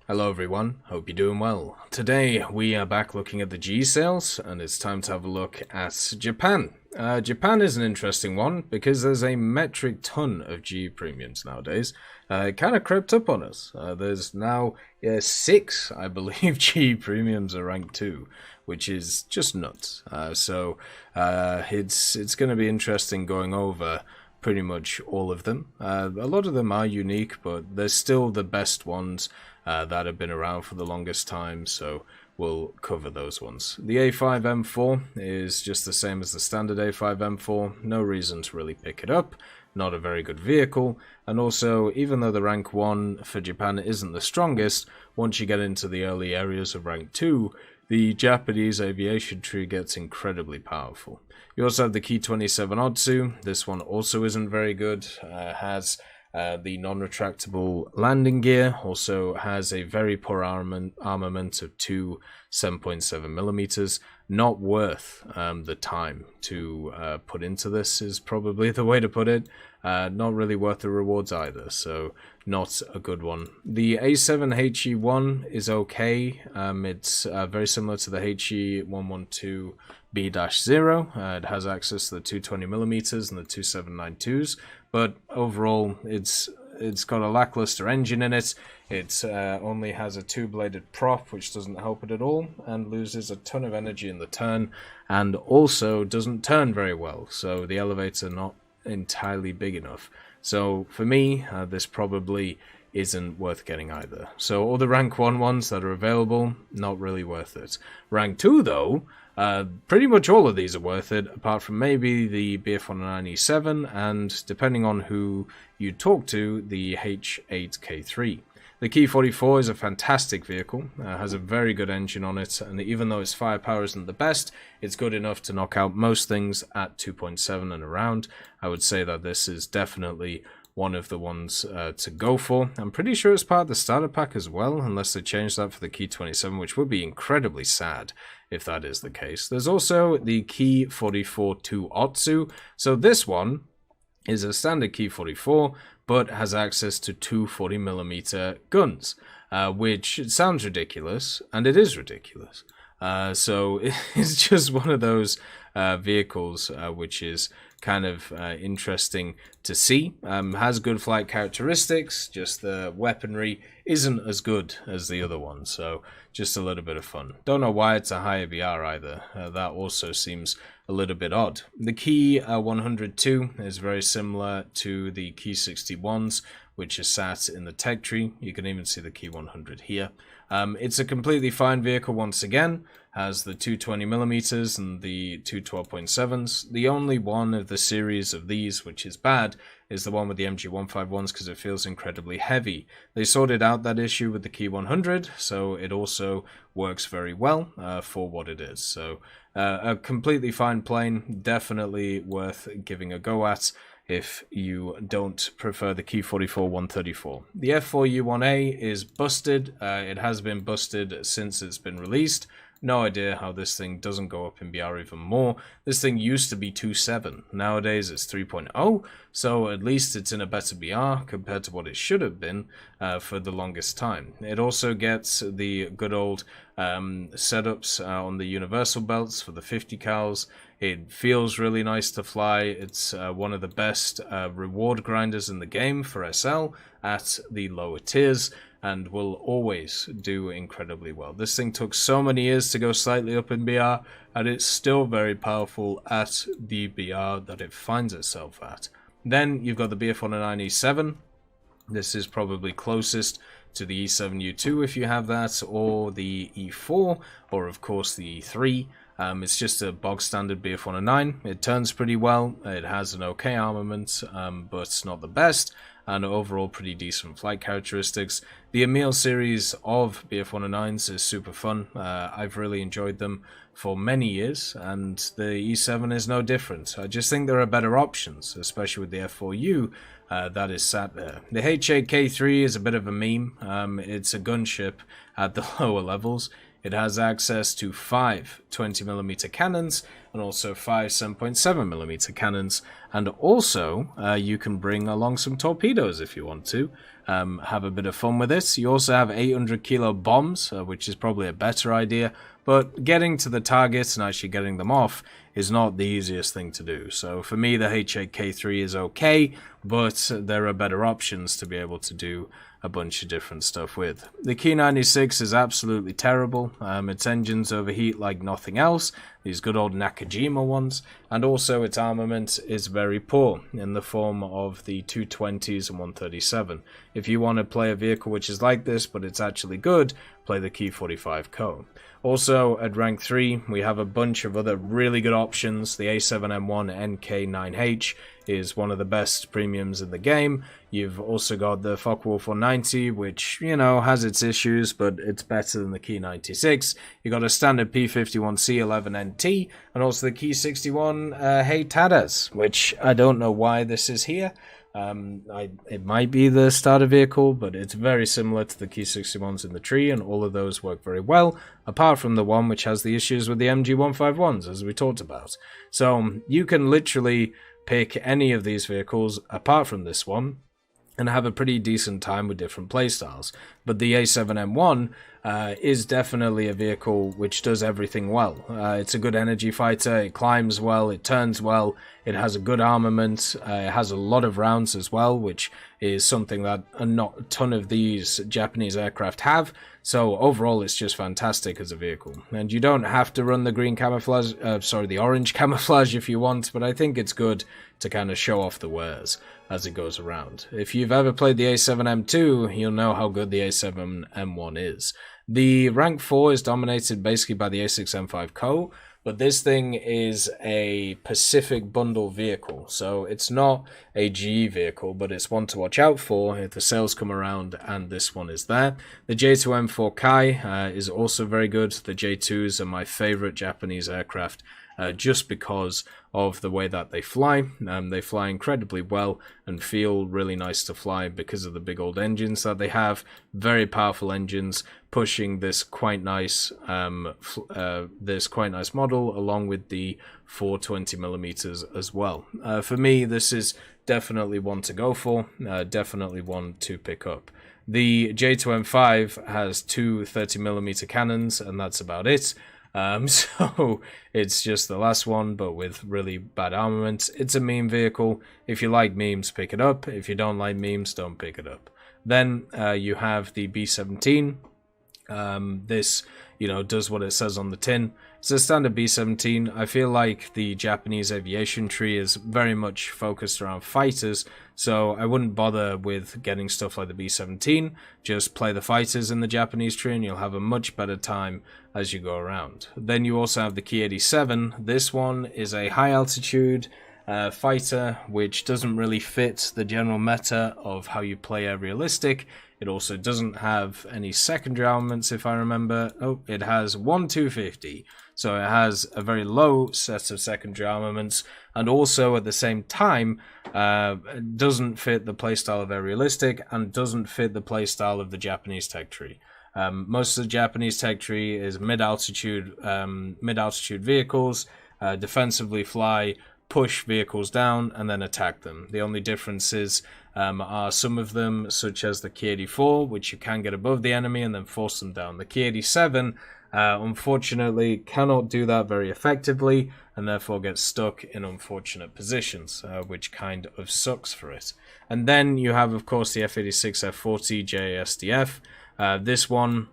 Hello everyone, hope you're doing well. Today we are back looking at the G sales and it's time to have a look at Japan. Japan is an interesting one because there's a metric ton of G premiums nowadays. It kind of crept up on us. There's now 6, I believe, G premiums are ranked 2, which is just nuts. It's going to be interesting going over pretty much all of them. A lot of them are unique, but they're still the best ones that have been around for the longest time, so we'll cover those ones. The A5M4 is just the same as the standard A5M4, no reason to really pick it up, not a very good vehicle, and also, even though the rank 1 for Japan isn't the strongest, once you get into the early areas of rank 2, the Japanese aviation tree gets incredibly powerful. You also have the Ki 27 Otsu. This one also isn't very good. Has the non-retractable landing gear. Also has a very poor armament of 2 7.7mm. Not worth the time to put into this is probably the way to put it. Not really worth the rewards either, so not a good one. The A7HE1 is okay. It's very similar to the HE112B-0. It has access to the 220mm and the 2792s, but overall it's got a lackluster engine in it. It only has a 2-bladed prop, which doesn't help it at all, and loses a ton of energy in the turn, and also doesn't turn very well, so the elevator not entirely big enough. So for me, this probably isn't worth getting either. So all the rank 1 ones that are available, not really worth it. Rank 2 though, pretty much all of these are worth it, apart from maybe the BF-109E7 and, depending on who you talk to, the H8K3. The Ki 44 is a fantastic vehicle, has a very good engine on it, and even though its firepower isn't the best, it's good enough to knock out most things at 2.7 and around. I would say that this is definitely one of the ones to go for. I'm pretty sure it's part of the starter pack as well, unless they change that for the Ki 27, which would be incredibly sad if that is the case. There's also the Ki 44-2 Otsu. So this one is a standard Ki 44, but has access to 2 40mm guns, which sounds ridiculous, and it is ridiculous. So it's just one of those vehicles which is kind of interesting to see. Has good flight characteristics, just the weaponry isn't as good as the other one, so just a little bit of fun. Don't know why it's a higher BR either. That also seems a little bit odd. The Ki 102 is very similar to the Ki 61s, which is sat in the tech tree. You can even see the Ki 100 here. It's a completely fine vehicle once again. Has the 220mm and the 212.7s. The only one of the series of these which is bad is the one with the MG151s because it feels incredibly heavy. They sorted out that issue with the Ki 100, so it also works very well for what it is. So a completely fine plane, definitely worth giving a go at if you don't prefer the Ki 44-134. The F4U-1A is busted. It has been busted since it's been released. No idea how this thing doesn't go up in BR even more. This thing used to be 2.7. Nowadays it's 3.0, so at least it's in a better BR compared to what it should have been for the longest time. It also gets the good old setups on the universal belts for the 50 cals. It feels really nice to fly. It's one of the best reward grinders in the game for SL at the lower tiers, and will always do incredibly well. This thing took so many years to go slightly up in BR, and it's still very powerful at the BR that it finds itself at. Then you've got the BF-109E7. This is probably closest to the E7U2 if you have that, or the E4, or of course the E3. It's just a bog standard BF-109. It turns pretty well. It has an okay armament, but not the best, and overall pretty decent flight characteristics. The Emil series of BF-109s is super fun. I've really enjoyed them for many years, and the E7 is no different. I just think there are better options, especially with the F4U that is sat there. The H8K3 is a bit of a meme. It's a gunship at the lower levels. It has access to 5 20mm cannons and also 5 7.7mm cannons, and also you can bring along some torpedoes if you want to. Have a bit of fun with it. You also have 800 kilo bombs, which is probably a better idea, but getting to the targets and actually getting them off is not the easiest thing to do. So for me, the H8K3 is okay, but there are better options to be able to do a bunch of different stuff with. The Ki-96 is absolutely terrible. Its engines overheat like nothing else, these good old Nakajima ones, and also its armament is very poor in the form of the 220s and 137. If you want to play a vehicle which is like this but it's actually good, play the Ki-45 Co. Also, at rank 3, we have a bunch of other really good options. The A7M1 NK9H is one of the best premiums in the game. You've also got the Focke-Wulf 190, which, you know, has its issues, but it's better than the Ki-96. You got a standard P51C11NT, and also the Ki-61 Hey Tadas, which I don't know why this is here. It might be the starter vehicle, but it's very similar to the Ki-61s in the tree, and all of those work very well, apart from the one which has the issues with the MG151s, as we talked about. So you can literally pick any of these vehicles, apart from this one, and have a pretty decent time with different playstyles. But the A7M1 is definitely a vehicle which does everything well. It's a good energy fighter, it climbs well, it turns well, it has a good armament, it has a lot of rounds as well, which is something that not a ton of these Japanese aircraft have. So overall, it's just fantastic as a vehicle. And you don't have to run the green camouflage, the orange camouflage if you want, but I think it's good to kind of show off the wares as it goes around. If you've ever played the A7M2, you'll know how good the A7M1 is. The rank 4 is dominated basically by the A6M5 Co, but this thing is a Pacific bundle vehicle, so it's not a GE vehicle, but it's one to watch out for if the sales come around, and this one is there. The J2M4 Kai is also very good. The J2s are my favorite Japanese aircraft, just because of the way that they fly. They fly incredibly well and feel really nice to fly because of the big old engines that they have. Very powerful engines pushing this quite nice model, along with the 420mm as well. For me, this is definitely one to go for, definitely one to pick up. The J2M5 has two 30mm cannons, and that's about it. So it's just the last one, but with really bad armament. It's a meme vehicle. If you like memes, pick it up. If you don't like memes, don't pick it up. Then you have the B-17. This, does what it says on the tin. It's a standard B-17. I feel like the Japanese aviation tree is very much focused around fighters, so I wouldn't bother with getting stuff like the B-17. Just play the fighters in the Japanese tree and you'll have a much better time as you go around. Then you also have the Ki-87. This one is a high altitude fighter, which doesn't really fit the general meta of how you play air realistic. It also doesn't have any secondary armaments, if I remember. Oh, it has 1 250. So it has a very low set of secondary armaments, and also at the same time doesn't fit the playstyle of air realistic and doesn't fit the playstyle of the Japanese tech tree. Most of the Japanese tech tree is mid-altitude vehicles, defensively fly, push vehicles down, and then attack them. The only differences are some of them, such as the Ki-84, which you can get above the enemy and then force them down. The Ki-87, unfortunately, cannot do that very effectively, and therefore gets stuck in unfortunate positions, which kind of sucks for it. And then you have, of course, the F-86 F-40 JASDF. This one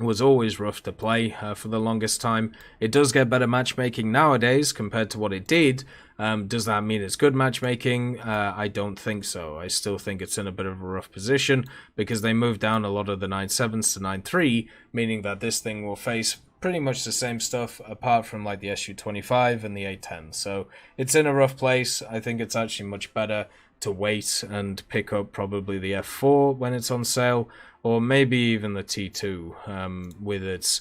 was always rough to play for the longest time. It does get better matchmaking nowadays compared to what it did. Does that mean it's good matchmaking? I don't think so. I still think it's in a bit of a rough position because they moved down a lot of the 9.7s to 9.3, meaning that this thing will face pretty much the same stuff apart from like the Su-25 and the A-10. So it's in a rough place. I think it's actually much better to wait and pick up probably the F4 when it's on sale, or maybe even the T2 with its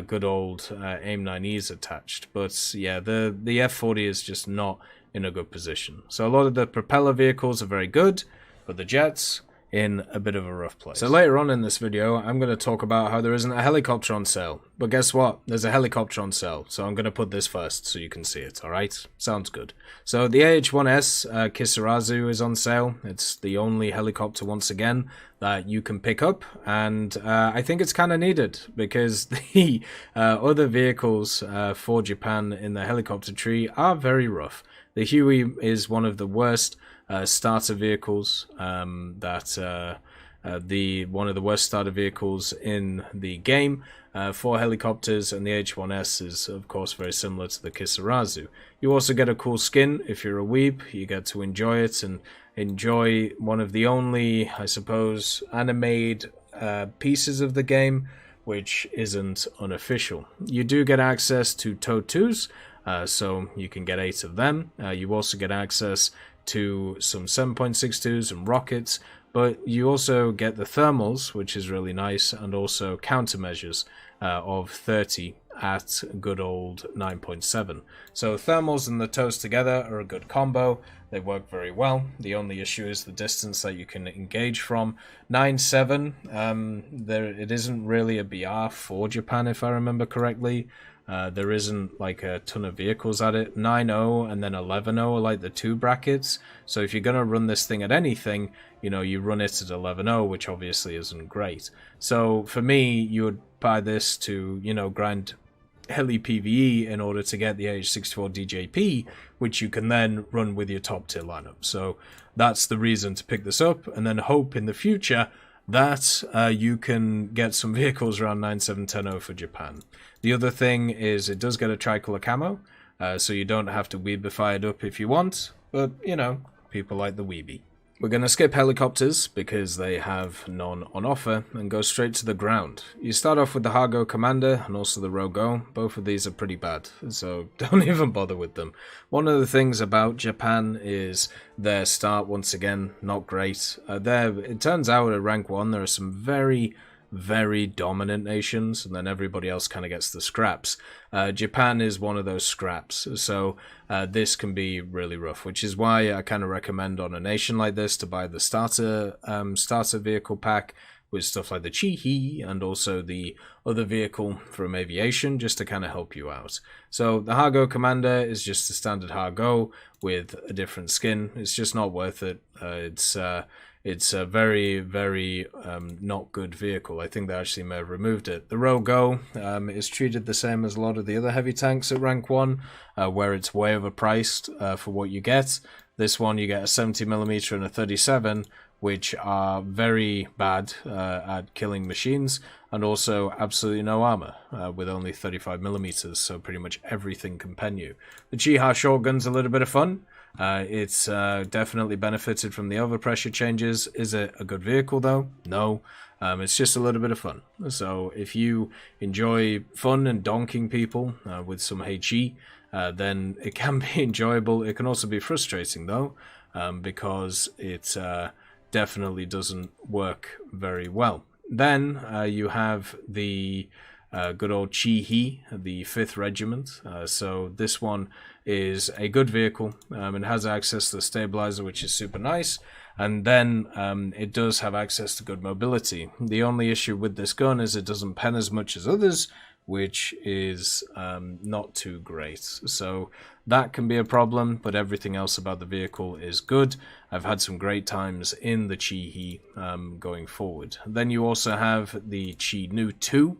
good old AIM-9Es attached. But yeah, the F-40 is just not in a good position. So a lot of the propeller vehicles are very good, but the jets, in a bit of a rough place. So later on in this video, I'm going to talk about how there isn't a helicopter on sale. But guess what? There's a helicopter on sale. So I'm going to put this first so you can see it, alright? Sounds good. So the AH-1S Kisarazu is on sale. It's the only helicopter, once again, that you can pick up. And I think it's kind of needed because the other vehicles for Japan in the helicopter tree are very rough. The Huey is one of the worst starter vehicles one of the worst starter vehicles in the game for helicopters, and the H1S is of course very similar to the Kisarazu. You also get a cool skin if you're a weeb. You get to enjoy it and enjoy one of the only, I suppose, animated pieces of the game which isn't unofficial. You do get access to TOW2s, so you can get 8 of them. You also get access to some 7.62s and rockets, but you also get the thermals, which is really nice, and also countermeasures of 30 at good old 9.7. So thermals and the TOWs together are a good combo. They work very well. The only issue is the distance that you can engage from. 9.7, it isn't really a BR for Japan, if I remember correctly. There isn't like a ton of vehicles at it. 9.0 and then 11.0 are like the 2 brackets. So if you're going to run this thing at anything, you know, you run it at 11.0, which obviously isn't great. So for me, you would buy this to, you know, grind heli PvE in order to get the AH-64 DJP, which you can then run with your top tier lineup. So that's the reason to pick this up, and then hope in the future that you can get some vehicles around 9.7.10.0 for Japan. The other thing is it does get a tricolor camo, so you don't have to weebify it up if you want, but, you know, people like the weebie. We're going to skip helicopters because they have none on offer and go straight to the ground. You start off with the Hargo Commander and also the Rogo. Both of these are pretty bad, so don't even bother with them. One of the things about Japan is their start, once again, not great. It turns out at rank 1 there are some very dominant nations, and then everybody else kind of gets the scraps. Japan is one of those scraps, so this can be really rough, which is why I kind of recommend on a nation like this to buy the starter vehicle pack with stuff like the Chi-Hi and also the other vehicle from aviation, just to kind of help you out. So the Hargo Commander is just a standard Hargo with a different skin. It's just not worth it. It's a very not good vehicle. I think they actually may have removed it. The Rogo is treated the same as a lot of the other heavy tanks at rank 1, where it's way overpriced for what you get. This one you get a 70mm and a 37, which are very bad at killing machines, and also absolutely no armor, with only 35mm, so pretty much everything can pen you. The Chi-Ha shotgun's a little bit of fun. It's definitely benefited from the overpressure changes. Is it a good vehicle though? No. It's just a little bit of fun. So if you enjoy fun and donking people with some HE, then it can be enjoyable. It can also be frustrating though, because it definitely doesn't work very well. Then you have the good old Chi-Hi, the 5th Regiment. So this one is a good vehicle. It has access to the stabilizer, which is super nice. And then it does have access to good mobility. The only issue with this gun is it doesn't pen as much as others, which is not too great. So that can be a problem, but everything else about the vehicle is good. I've had some great times in the Chi-Hi going forward. Then you also have the Chi-Nu 2,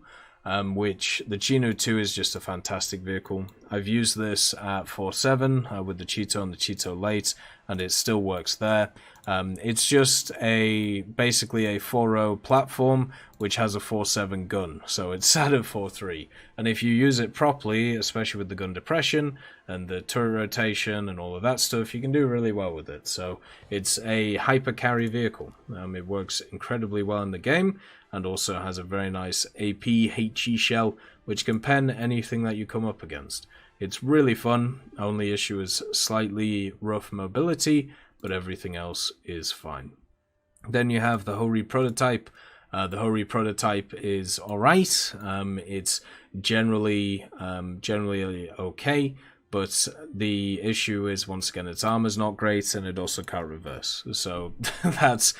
which the Chi-Nu 2 is just a fantastic vehicle. I've used this at 4.7 with the Cheeto and the Cheeto Late, and it still works there. It's just basically a 4.0 platform which has a 4.7 gun, so it's sat at 4.3. And if you use it properly, especially with the gun depression and the turret rotation and all of that stuff, you can do really well with it. So it's a hyper carry vehicle. It works incredibly well in the game, and also has a very nice AP HE shell, which can pen anything that you come up against. It's really fun. Only issue is slightly rough mobility, but everything else is fine. Then you have the Hori prototype. The Hori prototype is alright. It's generally okay, but the issue is, once again, its armor's not great, and it also can't reverse. So that's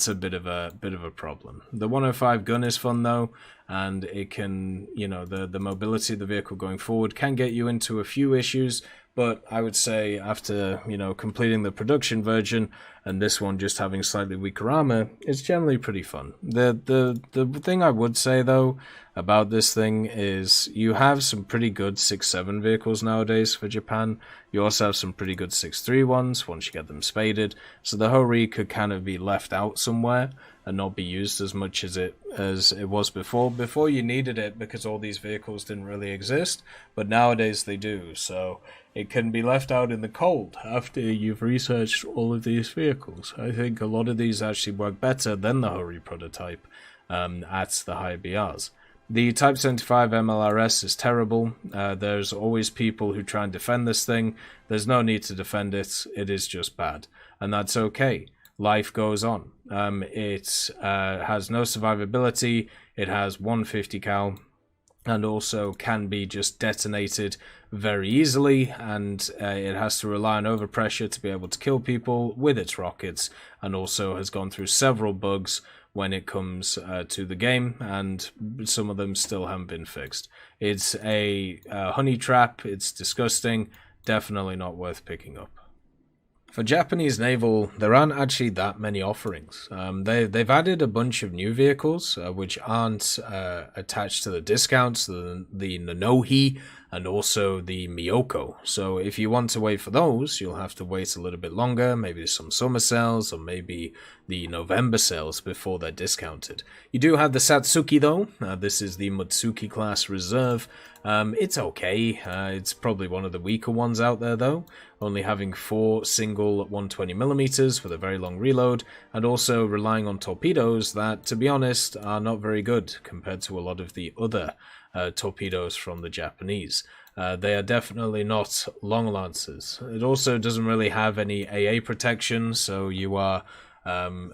a bit of a problem. The 105 gun is fun though, and it can, you know, the mobility of the vehicle going forward can get you into a few issues. But I would say after, you know, completing the production version and this one just having slightly weaker armor, it's generally pretty fun. The thing I would say though about this thing is you have some pretty good 6.7 vehicles nowadays for Japan. You also have some pretty good 6.3 ones once you get them spaded. So the Hori could kind of be left out somewhere and not be used as much as it was before. Before you needed it because all these vehicles didn't really exist, but nowadays they do. So it can be left out in the cold after you've researched all of these vehicles. I think a lot of these actually work better than the Hori prototype at the high BRs. The Type 75 MLRS is terrible. There's always people who try and defend this thing. There's no need to defend it. It is just bad. And that's okay. Life goes on. It has no survivability. It has 150 cal. And also can be just detonated very easily, and it has to rely on overpressure to be able to kill people with its rockets, and also has gone through several bugs when it comes to the game, and some of them still haven't been fixed. It's a honey trap, it's disgusting, definitely not worth picking up. For Japanese Naval, there aren't actually that many offerings. They've added a bunch of new vehicles, which aren't attached to the discounts, the Nanohi, and also the Miyoko. So if you want to wait for those, you'll have to wait a little bit longer, maybe some summer sales, or maybe the November sales before they're discounted. You do have the Satsuki though. This is the Mutsuki class reserve. It's okay. It's probably one of the weaker ones out there though, only having 4 single 120mm with a very long reload, and also relying on torpedoes that, to be honest, are not very good compared to a lot of the other torpedoes from the Japanese. They are definitely not long lancers. It also doesn't really have any AA protection, so you are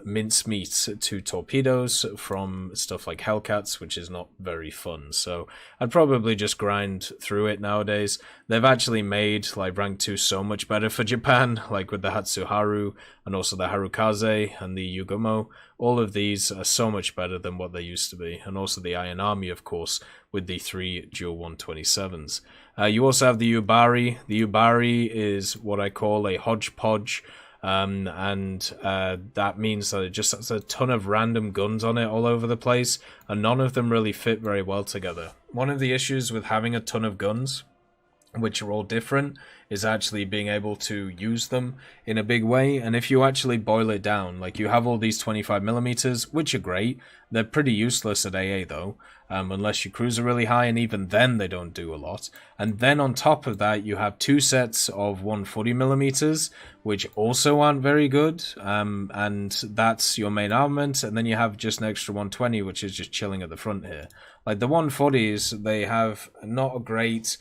mincemeat to torpedoes from stuff like Hellcats, which is not very fun. So I'd probably just grind through it nowadays. They've actually made like rank 2 so much better for Japan, like with the Hatsuharu and also the Harukaze and the Yugumo. All of these are so much better than what they used to be, and also the Iron Army, of course, with the 3 dual 127s. You also have the Yubari. The Yubari is what I call a hodgepodge. That means that it just has a ton of random guns on it all over the place, and none of them really fit very well together. One of the issues with having a ton of guns, which are all different, is actually being able to use them in a big way. And if you actually boil it down, like you have all these 25mm, which are great, they're pretty useless at AA though, unless your crews are really high, and even then they don't do a lot. And then on top of that, you have 2 sets of 140mm, which also aren't very good, and that's your main armament. And then you have just an extra 120, which is just chilling at the front here. Like the 140s, they have not a great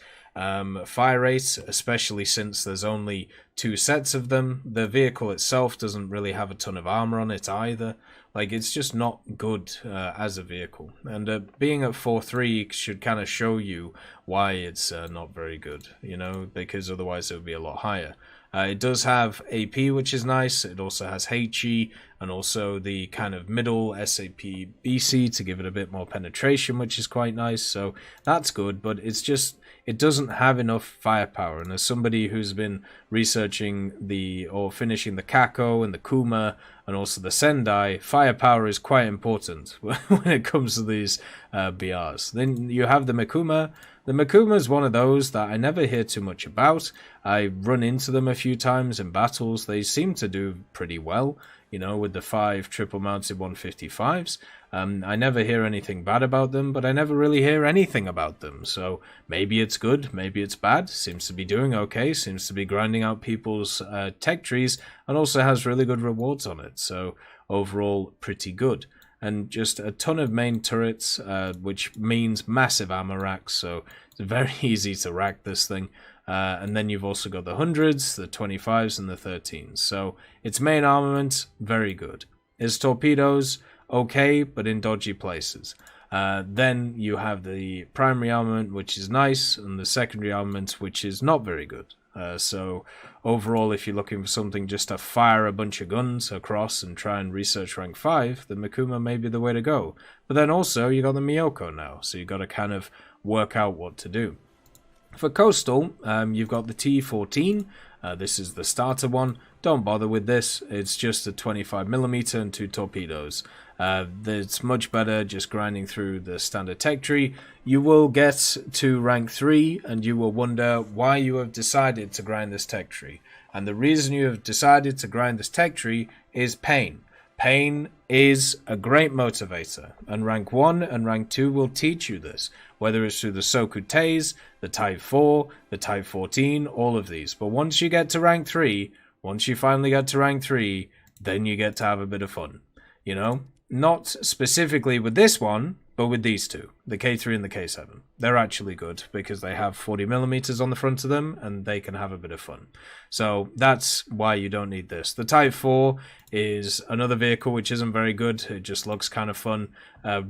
fire rate, especially since there's only 2 sets of them. The vehicle itself doesn't really have a ton of armor on it either. Like, it's just not good as a vehicle. And being at 4.3 should kind of show you why it's not very good, you know, because otherwise it would be a lot higher. It does have AP, which is nice. It also has HE and also the kind of middle SAP BC to give it a bit more penetration, which is quite nice. So that's good, but it's just, it doesn't have enough firepower. And as somebody who's been researching or finishing the Kako and the Kuma and also the Sendai, firepower is quite important when it comes to these BRs. Then you have the Mikuma. The Mikuma is one of those that I never hear too much about. I run into them a few times in battles. They seem to do pretty well, you know, with the 5 triple mounted 155s. I never hear anything bad about them, but I never really hear anything about them. So maybe it's good, maybe it's bad. Seems to be doing okay, seems to be grinding out people's tech trees, and also has really good rewards on it. So overall, pretty good. And just a ton of main turrets, which means massive ammo racks, so it's very easy to rack this thing. And then you've also got the 100s, the 25s, and the 13s. So its main armament, very good. Its torpedoes, okay, but in dodgy places. Then you have the primary armament, which is nice, and the secondary armament, which is not very good. So overall, if you're looking for something just to fire a bunch of guns across and try and research rank 5, the Mikuma may be the way to go. But then also, you got the Miyoko now, so you got to kind of work out what to do. For coastal, you've got the T14. This is the starter one. Don't bother with this. It's just a 25mm and 2 torpedoes. It's much better just grinding through the standard tech tree. You will get to rank 3 and you will wonder why you have decided to grind this tech tree. And the reason you have decided to grind this tech tree is pain. Pain is a great motivator, and rank 1 and rank 2 will teach you this, whether it's through the Sokuteis, the Type 4, the Type 14, all of these. But once you get to rank 3, once you finally get to rank 3, then you get to have a bit of fun. You know, not specifically with this one, but with these two, the K3 and the K7. They're actually good because they have 40mm on the front of them and they can have a bit of fun. So that's why you don't need this. The Type 4 is another vehicle which isn't very good. It just looks kind of fun.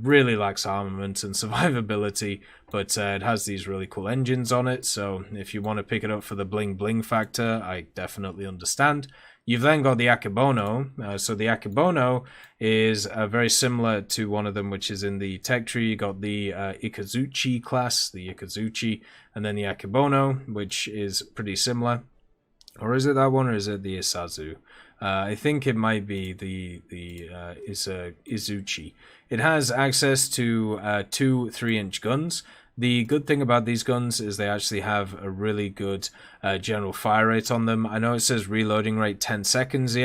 Really lacks armament and survivability, but it has these really cool engines on it. So if you want to pick it up for the bling bling factor, I definitely understand. You've then got the Akebono. So the Akebono is very similar to one of them, which is in the tech tree. You got the Ikazuchi class, the Ikazuchi, and then the Akebono, which is pretty similar. Or is it that one, or is it the Isazu? I think it might be the Izuchi. It has access to 2 3-inch guns. The good thing about these guns is they actually have a really good general fire rate on them. I know it says reloading rate 10 seconds,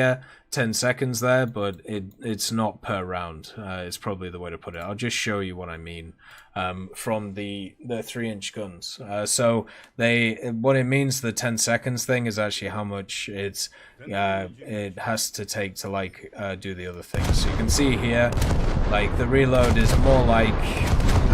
10 seconds there, but it's not per round. It's probably the way to put it. I'll just show you what I mean from the 3-inch guns. So what it means, the 10 seconds thing, is actually how much it has to take to like do the other things. So you can see here, like the reload is more like,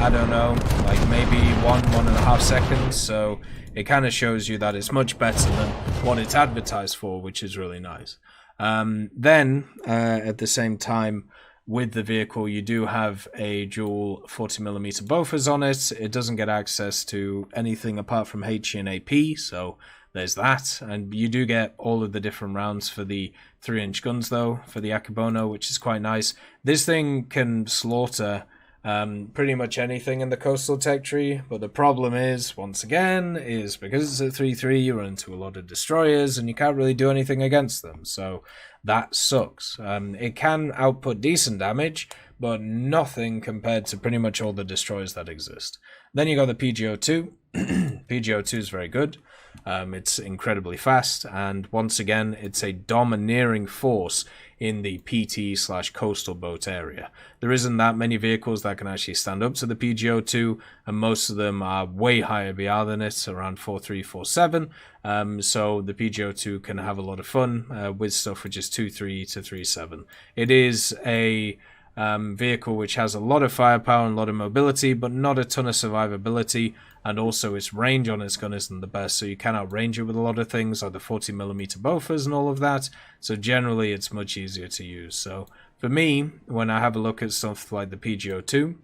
I don't know, like maybe 1.5 seconds. So it kind of shows you that it's much better than what it's advertised for, which is really nice. Then at the same time, with the vehicle, you do have a dual 40mm Bofors on it. It doesn't get access to anything apart from HE and AP, so there's that. And you do get all of the different rounds for the 3-inch guns, though, for the Akebono, which is quite nice. This thing can slaughter pretty much anything in the coastal tech tree, but the problem is, once again, is because it's at 3-3, you run into a lot of destroyers and you can't really do anything against them, so that sucks. It can output decent damage, but nothing compared to pretty much all the destroyers that exist. Then you got the PGO-2. PGO-2 is very good. It's incredibly fast, and once again, it's a domineering force in the PT/coastal boat area. There isn't that many vehicles that can actually stand up to the PGO-2, and most of them are way higher BR than it, around 4.3, 4.7. So the PGO-2 can have a lot of fun with stuff which is 2.3 to 3.7. It is a vehicle which has a lot of firepower and a lot of mobility, but not a ton of survivability, and also its range on its gun isn't the best, so you can outrange it with a lot of things like the 40mm Bofors and all of that, so generally it's much easier to use. So for me, when I have a look at stuff like the PGO-2,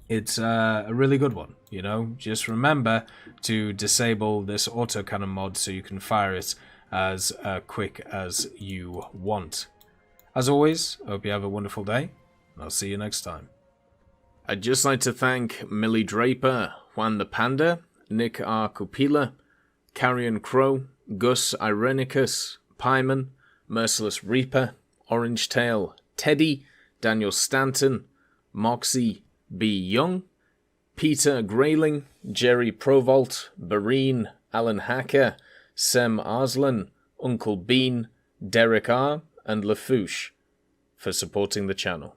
it's a really good one. You know, just remember to disable this autocannon mod so you can fire it as quick as you want. As always, I hope you have a wonderful day. I'll see you next time. I'd just like to thank Millie Draper, Juan the Panda, Nick R. Kupila, Carrion Crow, Gus Irenicus, Pyman, Merciless Reaper, Orange Tail, Teddy, Daniel Stanton, Moxie B. Young, Peter Grayling, Jerry Provolt, Bareen, Alan Hacker, Sem Arslan, Uncle Bean, Derek R. and Lafouche for supporting the channel.